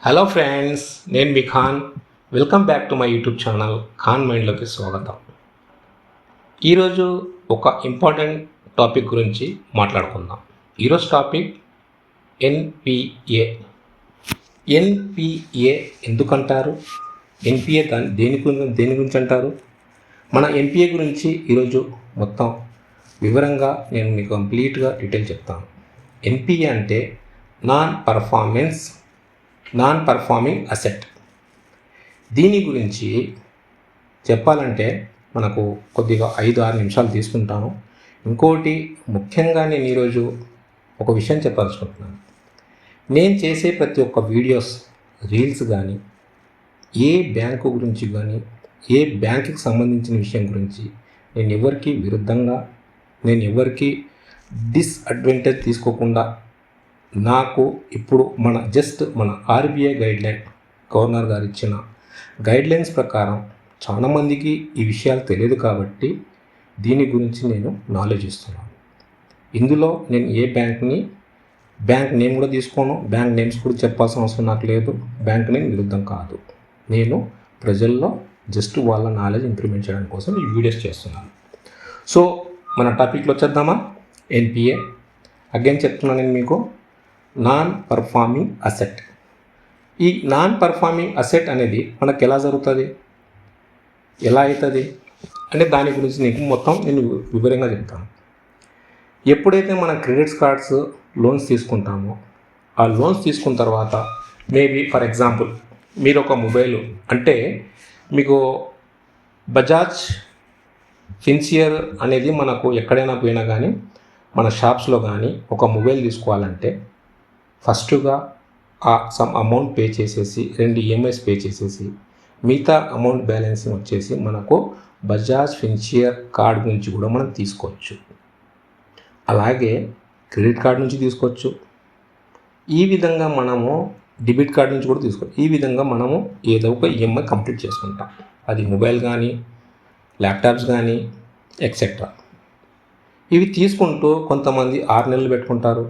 Hello friends, నేను మీ Khan. Welcome back to my YouTube channel Khan మైండ్లోకి స్వాగతం. ఈరోజు ఒక ఇంపార్టెంట్ టాపిక్ గురించి మాట్లాడుకుందాం. ఈరోజు టాపిక్ ఎన్పిఏ. ఎన్పిఏ ఎందుకంటారు? ఎన్పిఏ దేని గురించి అంటారు? మన ఎన్పిఏ గురించి ఈరోజు మొత్తం వివరంగా నేను మీకు కంప్లీట్గా డీటెయిల్ చెప్తాను. ఎన్పిఏ అంటే నాన్ పర్ఫార్మింగ్ అసెట్. దీని గురించి చెప్పాలంటే మనకు కొద్దిగా 5-6 నిమిషాలు తీసుకుంటాను. ఇంకోటి ముఖ్యంగా నేను ఈరోజు ఒక విషయం చెప్పాల్సుకుంటున్నాను. నేను చేసే ప్రతి ఒక్క వీడియోస్, రీల్స్ కానీ, ఏ బ్యాంకు గురించి కానీ, ఏ బ్యాంకుకి సంబంధించిన విషయం గురించి నేను ఎవరికి విరుద్ధంగా, నేను ఎవరికి డిస్అడ్వాంటేజ్ తీసుకోకుండా, నాకు ఇప్పుడు మన ఆర్బీఐ గైడ్లైన్, గవర్నర్ గారు ఇచ్చిన గైడ్లైన్స్ ప్రకారం చాలామందికి ఈ విషయాలు తెలియదు కాబట్టి దీని గురించి నేను నాలెడ్జ్ ఇస్తున్నాను. ఇందులో నేను ఏ బ్యాంక్ నేమ్ కూడా తీసుకోను, బ్యాంక్ నేమ్స్ కూడా చెప్పాల్సిన అవసరం నాకు లేదు. బ్యాంక్ నేమ్ విరుద్ధం కాదు. నేను ప్రజల్లో జస్ట్ వాళ్ళ నాలెడ్జ్ ఇంప్రూవ్మెంట్ చేయడం కోసం ఈ వీడియోస్ చేస్తున్నాను. సో మన టాపిక్లో వచ్చేద్దామా? ఎన్పిఏ అగైన్ చెప్తున్నాను నేను మీకు. Non performing asset. ఈ నాన్ పర్ఫార్మింగ్ అసెట్ అనేది మనకు ఎలా జరుగుతుంది, ఎలా అవుతుంది అంటే దాని గురించి నీకు మొత్తం నేను వివరంగా చెప్తాను. ఎప్పుడైతే మనం క్రెడిట్స్ కార్డ్స్, లోన్స్ తీసుకుంటామో, ఆ లోన్స్ తీసుకున్న తర్వాత మేబీ ఫర్ ఎగ్జాంపుల్ మీరు ఒక మొబైల్ అంటే మీకు బజాజ్ ఫిన్సియర్ అనేది మనకు ఎక్కడైనా పోయినా కానీ మన షాప్స్లో కానీ ఒక మొబైల్ తీసుకోవాలంటే ఫస్టుగా సమ్ అమౌంట్ పే చేసేసి 2 ఈఎంఐస్ పే చేసేసి మిగతా అమౌంట్ బ్యాలెన్సింగ్ వచ్చేసి మనకు బజాజ్ ఫిన్సియర్ కార్డ్ నుంచి కూడా మనం తీసుకోవచ్చు. అలాగే క్రెడిట్ కార్డ్ నుంచి తీసుకోవచ్చు. ఈ విధంగా మనము డెబిట్ కార్డ్ నుంచి కూడా తీసుకోవచ్చు. ఈ విధంగా మనము ఏదో ఒక ఈఎంఐ కంప్లీట్ చేసుకుంటాం. అది మొబైల్ కానీ, ల్యాప్టాప్స్ కానీ ఎక్సెట్రా. ఇవి తీసుకుంటూ కొంతమంది 6 నెలలు పెట్టుకుంటారు,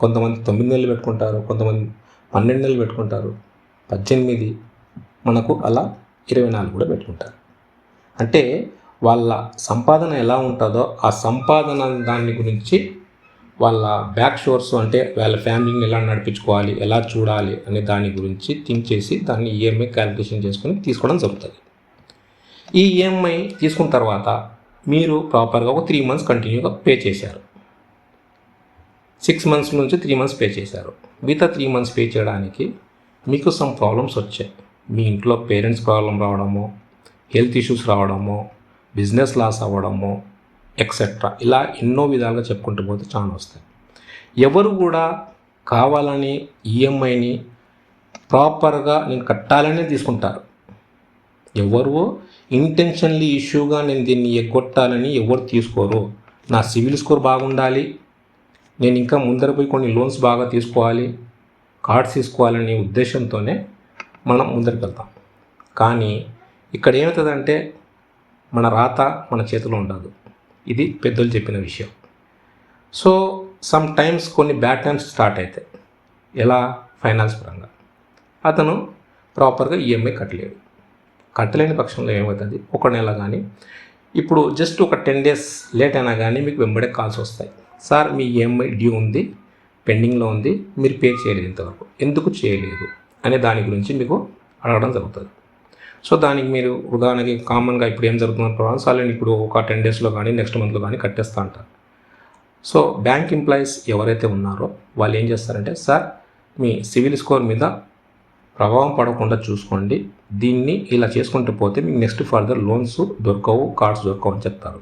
కొంతమంది 9 నెలలు పెట్టుకుంటారు, కొంతమంది 12 నెలలు పెట్టుకుంటారు, 18, మనకు అలా 24 కూడా పెట్టుకుంటారు. అంటే వాళ్ళ సంపాదన ఎలా ఉంటుందో ఆ సంపాదన దాని గురించి వాళ్ళ బ్యాక్ షోర్స్ అంటే వాళ్ళ ఫ్యామిలీని ఎలా నడిపించుకోవాలి, ఎలా చూడాలి అనే దాని గురించి థింక్ చేసి దాన్ని ఈఎంఐ క్యాలిక్యులేషన్ చేసుకొని తీసుకోవడం జరుగుతుంది. ఈ ఈఎంఐ తీసుకున్న తర్వాత మీరు ప్రాపర్గా ఒక 3 మంత్స్ కంటిన్యూగా పే చేశారు. 6 మంత్స్ నుంచి 3 మంత్స్ పే చేశారు. మిగతా 3 మంత్స్ పే చేయడానికి మీకు సమ్ ప్రాబ్లమ్స్ వచ్చాయి. మీ ఇంట్లో పేరెంట్స్ ప్రాబ్లం రావడము, హెల్త్ ఇష్యూస్ రావడము, బిజినెస్ లాస్ అవ్వడము ఎక్సెట్రా, ఇలా ఎన్నో విధాలుగా చెప్పుకుంటూ పోతే చాలా వస్తాయి. ఎవరు కూడా కావాలని ఈఎంఐని ప్రాపర్గా నేను కట్టాలనే తీసుకుంటారు. ఎవరు ఇంటెన్షన్లీ ఇష్యూగా నేను దీన్ని ఎగ్గొట్టాలని ఎవరు తీసుకోరు. నా సివిల్ స్కోర్ బాగుండాలి, నేను ఇంకా ముందర పోయి కొన్ని లోన్స్ బాగా తీసుకోవాలి, కార్డ్స్ తీసుకోవాలనే ఉద్దేశంతోనే మనం ముందరికి వెళ్తాం. కానీ ఇక్కడ ఏమవుతుందంటే మన రాత మన చేతిలో ఉండదు. ఇది పెద్దలు చెప్పిన విషయం. సో సమ్ టైమ్స్ కొన్ని బ్యాడ్ టైమ్స్ స్టార్ట్ అవుతాయి. ఎలా? ఫైనాన్స్ పరంగా అతను ప్రాపర్గా ఈఎంఐ కట్టలేని పక్షంలో ఏమవుతుంది, 1 నెల కానీ ఇప్పుడు జస్ట్ ఒక 10 డేస్ లేట్ అయినా కానీ మీకు వెంబడే కాల్స్ వస్తాయి. సార్ మీ ఈఎంఐ డ్యూ ఉంది, పెండింగ్లో ఉంది, మీరు పే చేయలేదు, ఇంతవరకు ఎందుకు చేయలేదు అనే దాని గురించి మీకు అడగడం జరుగుతుంది. సో దానికి మీరు ఉదాహరణకి కామన్గా ఇప్పుడు ఏం జరుగుతున్న ప్రాబ్లమ్స్ వాళ్ళని ఇప్పుడు ఒక 10 డేస్లో కానీ నెక్స్ట్ మంత్లో కానీ కట్టేస్తూ అంటారు. సో బ్యాంక్ ఎంప్లాయీస్ ఎవరైతే ఉన్నారో వాళ్ళు ఏం చేస్తారంటే, సార్ మీ సివిల్ స్కోర్ మీద ప్రభావం పడకుండా చూసుకోండి, దీన్ని ఇలా చేసుకుంటూ పోతే మీకు నెక్స్ట్ ఫర్దర్ లోన్స్ దొరకవు, కార్డ్స్ దొరకవు అని చెప్తారు.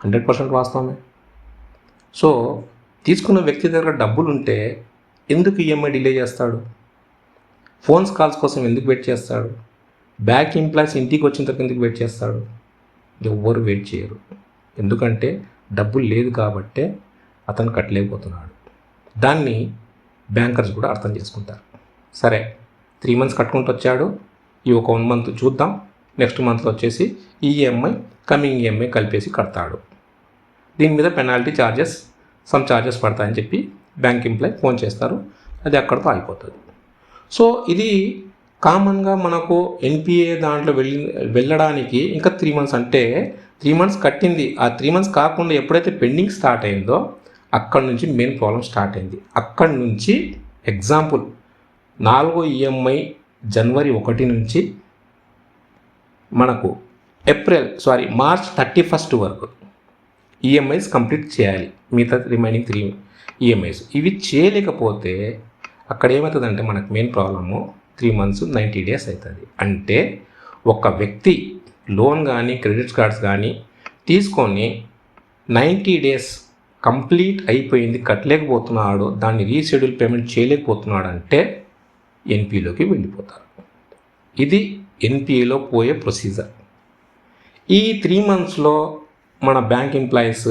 100% వాస్తవమే. సో తీసుకున్న వ్యక్తి దగ్గర డబ్బులు ఉంటే ఎందుకు ఈఎంఐ డిలే చేస్తాడు? ఫోన్స్ కాల్స్ కోసం ఎందుకు వెయిట్ చేస్తాడు? బ్యాంక్ ఎంప్లాయీస్ ఇంటికి వచ్చిన తర్వాత ఎందుకు వెయిట్ చేస్తాడు? ఎవ్వరు వెయిట్ చేయరు. ఎందుకంటే డబ్బులు లేదు కాబట్టే అతను కట్టలేకపోతున్నాడు. దాన్ని బ్యాంకర్స్ కూడా అర్థం చేసుకుంటారు. సరే 3 మంత్స్ కట్టుకుంటూ వచ్చాడు, ఈ ఒక 1 మంత్ చూద్దాం, నెక్స్ట్ మంత్లో వచ్చేసి ఈఎంఐ కమింగ్ ఈఎంఐ కలిపేసి కడతాడు. దీని మీద పెనాల్టీ ఛార్జెస్, సమ్ ఛార్జెస్ పడతాయని చెప్పి బ్యాంక్ ఎంప్లాయ్ ఫోన్ చేస్తారు. అది అక్కడితో ఆగిపోతుంది. సో ఇది కామన్గా మనకు ఎన్పిఏ దాంట్లో వెళ్ళడానికి ఇంకా 3 months, అంటే 3 months కట్టింది. ఆ 3 months కాకుండా ఎప్పుడైతే పెండింగ్ స్టార్ట్ అయిందో అక్కడి నుంచి మెయిన్ ప్రాబ్లం స్టార్ట్ అయింది. అక్కడి నుంచి ఎగ్జాంపుల్ 4వ ఈఎంఐ January 1 నుంచి మనకు March 31 వరకు ఈఎంఐస్ కంప్లీట్ చేయాలి. మిగతా రిమైనింగ్ 3 ఈఎంఐస్ ఇవి చేయలేకపోతే అక్కడ ఏమవుతుందంటే మనకు మెయిన్ ప్రాబ్లము 3 months 90 days అవుతుంది. అంటే ఒక వ్యక్తి లోన్ కానీ క్రెడిట్ కార్డ్స్ కానీ తీసుకొని 90 days కంప్లీట్ అయిపోయింది, కట్టలేకపోతున్నాడు, దాన్ని రీషెడ్యూల్ పేమెంట్ చేయలేకపోతున్నాడు అంటే ఎన్పిఏలోకి వెళ్ళిపోతారు. ఇది ఎన్పిఏలో పోయే ప్రొసీజర్. ఈ 3 monthsలో మన బ్యాంక్ ఎంప్లాయీస్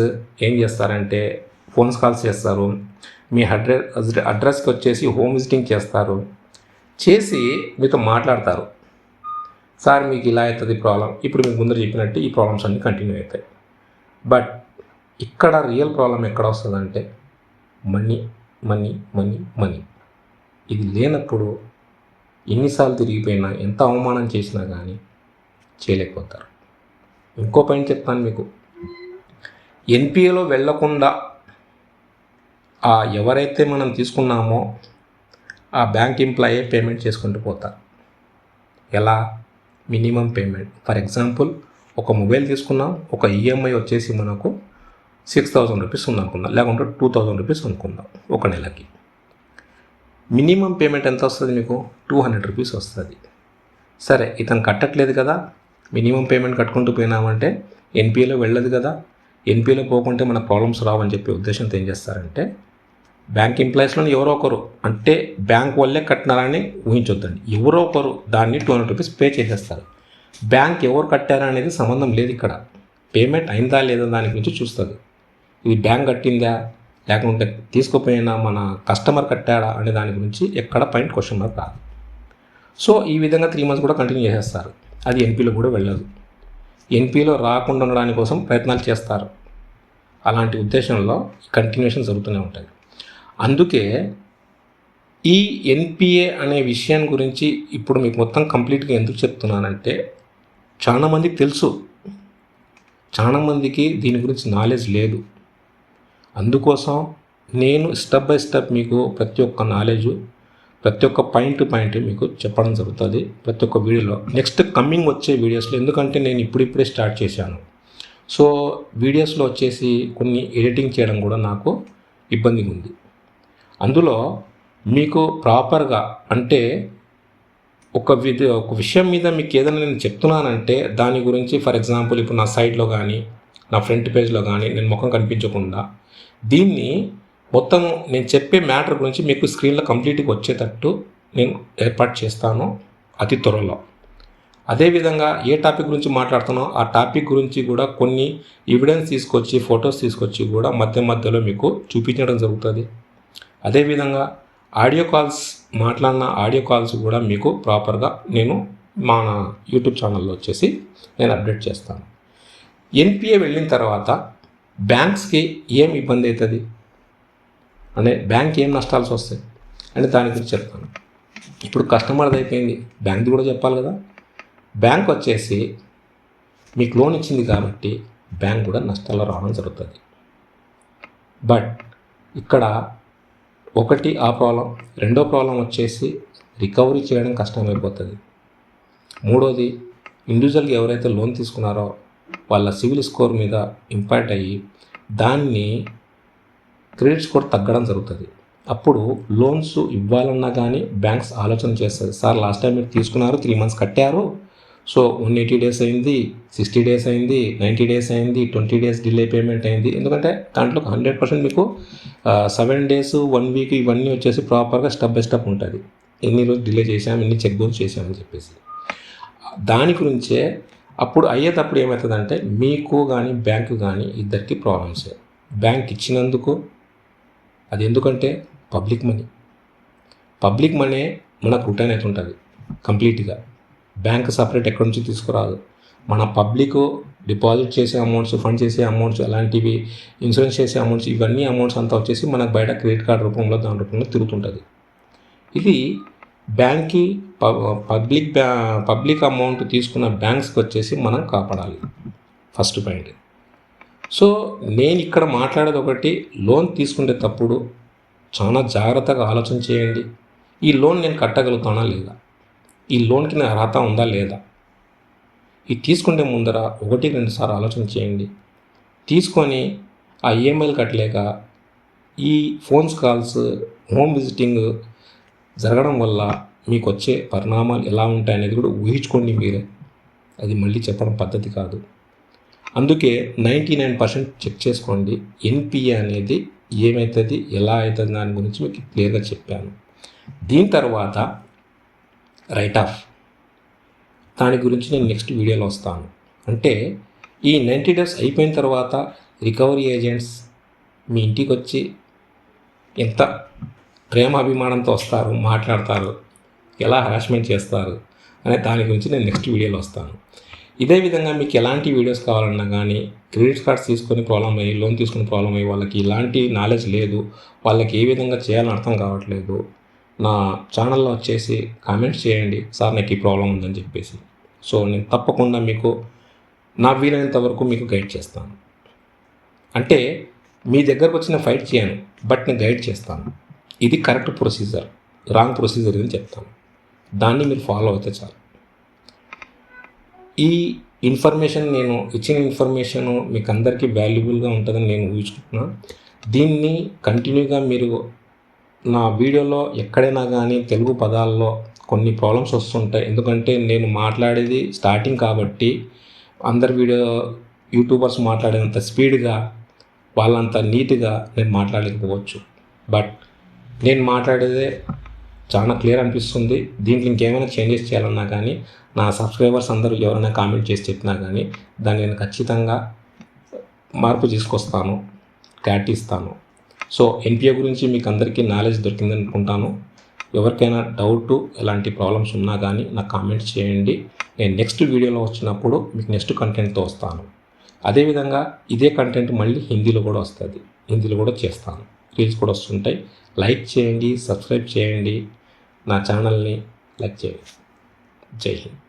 ఏం చేస్తారంటే ఫోన్స్ కాల్స్ చేస్తారు, మీ అడ్రస్కి వచ్చేసి హోమ్ విజిటింగ్ చేస్తారు, చేసి మీతో మాట్లాడతారు. సార్ మీకు ఇలా అవుతుంది ప్రాబ్లం, ఇప్పుడు మీకు ముందర చెప్పినట్టు ఈ ప్రాబ్లమ్స్ అన్నీ కంటిన్యూ అవుతాయి. బట్ ఇక్కడ రియల్ ప్రాబ్లం ఎక్కడ వస్తుందంటే మనీ మనీ మనీ మనీ. ఇది లేనప్పుడు ఎన్నిసార్లు తిరిగిపోయినా ఎంత అవమానం చేసినా కానీ చేయలేకపోతారు. ఇంకో పాయింట్ చెప్తాను మీకు, ఎన్పిఏలో వెళ్ళకుండా ఎవరైతే మనం తీసుకున్నామో ఆ బ్యాంక్ ఎంప్లాయే పేమెంట్ చేసుకుంటూ పోతారు. ఎలా? Minimum payment. ఫర్ ఎగ్జాంపుల్ ఒక మొబైల్ తీసుకున్నాం, ఒక ఈఎంఐ వచ్చేసి మనకు 6,000 రూపీస్ ఉందనుకుందాం, లేకుంటే 2,000 రూపీస్ అనుకుందాం ఒక నెలకి. మినిమం పేమెంట్ ఎంత వస్తుంది మీకు? 200 రూపీస్ వస్తుంది. సరే, ఇతను కట్టట్లేదు కదా, మినిమం పేమెంట్ కట్టుకుంటూ పోయినామంటే ఎన్పిఏలో వెళ్ళదు కదా, ఎన్పిఏలో పోకుంటే మన ప్రాబ్లమ్స్ రావని చెప్పే ఉద్దేశంతో ఏం చేస్తారంటే బ్యాంక్ ఎంప్లాయీస్లో ఎవరో ఒకరు, అంటే బ్యాంక్ వాళ్ళే కట్టినారని ఊహించొద్దండి, ఎవరో ఒకరు దాన్ని 200 రూపీస్ పే చేసేస్తారు. బ్యాంక్ ఎవరు కట్టారా అనేది సంబంధం లేదు. ఇక్కడ పేమెంట్ అయిందా లేదా దాని గురించి చూస్తుంది. ఇది బ్యాంక్ కట్టిందా లేకుంటే తీసుకుపోయినా మన కస్టమర్ కట్టాడా అనే దాని గురించి ఎక్కడ పాయింట్ క్వశ్చన్ మార్క్ రాదు. సో ఈ విధంగా 3 months కూడా కంటిన్యూ చేసేస్తారు. అది ఎన్పిలో కూడా వెళ్ళదు. ఎన్పిలో రాకుండా ఉండడానికి కోసం ప్రయత్నాలు చేస్తారు. అలాంటి ఉద్దేశంలో కంటిన్యూషన్ జరుగుతూనే ఉంటుంది. అందుకే ఈ ఎన్పిఏ అనే విషయం గురించి ఇప్పుడు మీకు మొత్తం కంప్లీట్గా ఎందుకు చెప్తున్నానంటే చాలామందికి తెలుసు, చాలామందికి దీని గురించి నాలెడ్జ్ లేదు. అందుకోసం నేను స్టెప్ బై స్టెప్ మీకు ప్రతి ఒక్క నాలెడ్జ్, ప్రతి ఒక్క పాయింట్ మీకు చెప్పడం జరుగుతుంది ప్రతి ఒక్క వీడియోలో. నెక్స్ట్ కమింగ్ వచ్చే వీడియోస్లో, ఎందుకంటే నేను ఇప్పుడిప్పుడే స్టార్ట్ చేశాను. సో వీడియోస్లో వచ్చేసి కొన్ని ఎడిటింగ్ చేయడం కూడా నాకు ఇబ్బందిగా ఉంది. అందులో మీకు ప్రాపర్గా అంటే ఒక విషయం మీద మీకు ఏదైనా నేను చెప్తున్నానంటే దాని గురించి, ఫర్ ఎగ్జాంపుల్ ఇప్పుడు నా సైట్లో కానీ నా ఫ్రంట్ పేజ్లో కానీ నేను ముఖం కనిపించకుండా దీన్ని మొత్తం నేను చెప్పే మ్యాటర్ గురించి మీకు స్క్రీన్లో కంప్లీట్గా వచ్చేటట్టు నేను ఏర్పాటు చేస్తాను అతి త్వరలో. అదేవిధంగా ఏ టాపిక్ గురించి మాట్లాడుతానో ఆ టాపిక్ గురించి కూడా కొన్ని ఎవిడెన్స్ తీసుకొచ్చి, ఫొటోస్ తీసుకొచ్చి కూడా మధ్యలో మీకు చూపించడం జరుగుతుంది. అదేవిధంగా ఆడియో కాల్స్, మాట్లాడిన ఆడియో కాల్స్ కూడా మీకు ప్రాపర్గా నేను మన యూట్యూబ్ ఛానల్లో వచ్చేసి నేను అప్డేట్ చేస్తాను. ఎన్పిఏ వెళ్ళిన తర్వాత బ్యాంక్స్కి ఏం ఇబ్బంది అవుతుంది అంటే బ్యాంక్ ఏం నష్టాలు వస్తాయి అంటే దాని గురించి చెప్తాను. ఇప్పుడు కస్టమర్ది అయిపోయింది, బ్యాంక్ది కూడా చెప్పాలి కదా. బ్యాంక్ వచ్చేసి మీకు లోన్ ఇచ్చింది కాబట్టి బ్యాంక్ కూడా నష్టాల్లో రావడం జరుగుతుంది. బట్ ఇక్కడ ఒకటి ఆ ప్రాబ్లం, రెండో ప్రాబ్లం వచ్చేసి రికవరీ చేయడం కష్టమైపోతుంది. మూడోది ఇండివిజువల్గా ఎవరైతే లోన్ తీసుకున్నారో వాళ్ళ సివిల్ స్కోర్ మీద ఇంపాక్ట్ అయ్యి దాన్ని క్రెడిట్ స్కోర్ తగ్గడం జరుగుతుంది. అప్పుడు లోన్స్ ఇవ్వాలన్నా కానీ బ్యాంక్స్ ఆలోచన చేస్తుంది, సార్ లాస్ట్ టైం మీరు తీసుకున్నారు, 3 months కట్టారు, సో 180 days అయింది, 60 days అయింది, 90 days అయింది, 20 days డిలే పేమెంట్ అయింది. ఎందుకంటే దాంట్లో 100% మీకు 7 days 1 week ఇవన్నీ వచ్చేసి ప్రాపర్గా స్టెప్ బై స్టెప్ ఉంటుంది. ఎన్ని రోజులు డిలే చేసాము, ఎన్ని చెక్ బౌన్స్ చేసామని చెప్పేసి దాని గురించే అప్పుడు అయ్యేటప్పుడు ఏమవుతుందంటే మీకు కానీ బ్యాంకు కానీ ఇద్దరికి ప్రాబ్లమ్సే. బ్యాంక్ ఇచ్చినందుకు అది ఎందుకంటే పబ్లిక్ మనీ మనకు రిటర్న్ అవుతుంటుంది కంప్లీట్గా. బ్యాంక్ సపరేట్ ఎక్కడి నుంచి తీసుకురాదు. మన పబ్లిక్ డిపాజిట్ చేసే అమౌంట్స్, ఫండ్ చేసే అమౌంట్స్, అలాంటివి ఇన్సూరెన్స్ చేసే అమౌంట్స్, ఇవన్నీ అమౌంట్స్ అంతా వచ్చేసి మనకు బయట క్రెడిట్ కార్డ్ రూపంలో దాని రూపంలో తిరుగుతుంటుంది. ఇది బ్యాంక్కి పబ్లిక్ అమౌంట్ తీసుకున్న బ్యాంక్స్కి వచ్చేసి మనం కాపాడాలి. First point. సో నేను ఇక్కడ మాట్లాడేది ఒకటి, లోన్ తీసుకునేటప్పుడు చాలా జాగ్రత్తగా ఆలోచన చేయండి. ఈ లోన్ నేను కట్టగలుగుతానా లేదా, ఈ లోన్కి నా అర్హత ఉందా లేదా, ఇది తీసుకుంటే ముందర 1-2 సార్లు ఆలోచన చేయండి. తీసుకొని ఆ ఈఎంఐలు కట్టలేక ఈ ఫోన్స్ కాల్స్, హోమ్ విజిటింగ్ జరగడం వల్ల మీకు వచ్చే పరిణామాలు ఎలా ఉంటాయనేది కూడా ఊహించుకోండి మీరే. అది మళ్ళీ చెప్పడం పద్ధతి కాదు. అందుకే 99% చెక్ చేసుకోండి. ఎన్పిఏ అనేది ఏమవుతుంది, ఎలా అవుతుంది దాని గురించి మీకు క్లియర్గా చెప్పాను. దీని తర్వాత రైట్ ఆఫ్, దాని గురించి నేను నెక్స్ట్ వీడియోలో వస్తాను. అంటే ఈ 90 days అయిపోయిన తర్వాత రికవరీ ఏజెంట్స్ మీ ఇంటికి వచ్చి ఎంత ప్రేమ అభిమానంతో వస్తారు, మాట్లాడతారు, ఎలా హరాస్మెంట్ చేస్తారు అనే దాని గురించి నేను నెక్స్ట్ వీడియోలో వస్తాను. ఇదే విధంగా మీకు ఎలాంటి వీడియోస్ కావాలన్నా కానీ, క్రెడిట్ కార్డ్స్ తీసుకొని ప్రాబ్లం అయ్యి, లోన్ తీసుకుని ప్రాబ్లం అయ్యి వాళ్ళకి ఇలాంటి నాలెడ్జ్ లేదు, వాళ్ళకి ఏ విధంగా చేయాలని అర్థం కావట్లేదు, నా ఛానల్లో వచ్చేసి కామెంట్స్ చేయండి, సార్ నాకు ఈ ప్రాబ్లం ఉందని చెప్పేసి. సో నేను తప్పకుండా మీకు నా వీలైనంత వరకు మీకు గైడ్ చేస్తాను. అంటే మీ దగ్గరకు వచ్చిన ఫైట్ చేయను, బట్ నేను గైడ్ చేస్తాను. ఇది కరెక్ట్ ప్రొసీజర్, రాంగ్ ప్రొసీజర్ అని చెప్తాను. దాన్ని మీరు ఫాలో అయితే చాలు. ఈ ఇన్ఫర్మేషన్, నేను ఇచ్చిన ఇన్ఫర్మేషను మీకు అందరికీ వాల్యుబుల్గా ఉంటుందని నేను ఊహించుకుంటున్నాను. దీన్ని కంటిన్యూగా మీరు నా వీడియోలో ఎక్కడైనా కానీ తెలుగు పదాల్లో కొన్ని ప్రాబ్లమ్స్ వస్తుంటాయి. ఎందుకంటే నేను మాట్లాడేది స్టార్టింగ్ కాబట్టి అందరు యూట్యూబర్స్ మాట్లాడేంత స్పీడ్గా, వాళ్ళంత నీట్గా నేను మాట్లాడలేకపోవచ్చు. బట్ నేను మాట్లాడేదే చాలా క్లియర్ అనిపిస్తుంది. దీంట్లో ఇంకేమైనా చేంజెస్ చేయాలన్నా కానీ, నా సబ్స్క్రైబర్స్ అందరూ ఎవరైనా కామెంట్ చేసి చెప్పినా కానీ దాన్ని నేను ఖచ్చితంగా మార్పు తీసుకొస్తాను, క్లారిటీ ఇస్తాను. సో ఎన్పిఏ గురించి మీకు అందరికీ నాలెడ్జ్ దొరికిందని అనుకుంటాను. ఎవరికైనా డౌటు, ఎలాంటి ప్రాబ్లమ్స్ ఉన్నా కానీ నాకు కామెంట్స్ చేయండి. నేను నెక్స్ట్ వీడియోలో వచ్చినప్పుడు మీకు నెక్స్ట్ కంటెంట్తో వస్తాను. అదేవిధంగా ఇదే కంటెంట్ మళ్ళీ హిందీలో కూడా వస్తుంది, హిందీలో కూడా చేస్తాను, రీల్స్ కూడా వస్తుంటాయి. లైక్ చేయండి, సబ్స్క్రైబ్ చేయండి, నా ఛానల్ని లైక్ చేయండి. జై హింద్.